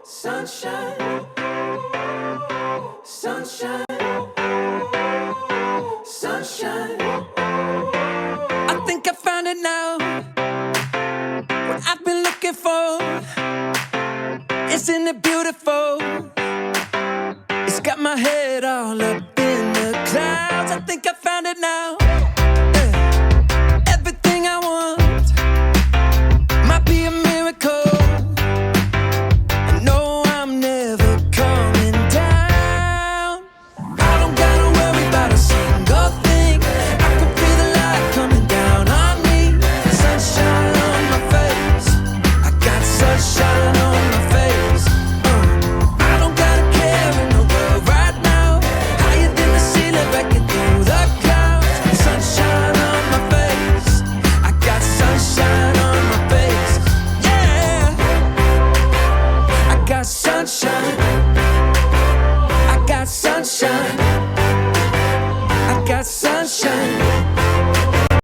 Sunshine, sunshine, sunshine. I think I found it now. What I've been looking for. Isn't it beautiful? It's got my head all up in the clouds. I think I found it now. Yeah. Everything I want might be a miracle. I know I'm never coming down. I don't gotta worry about a single thing. I can feel the light coming down on me. Sunshine on my face. I got sunshine.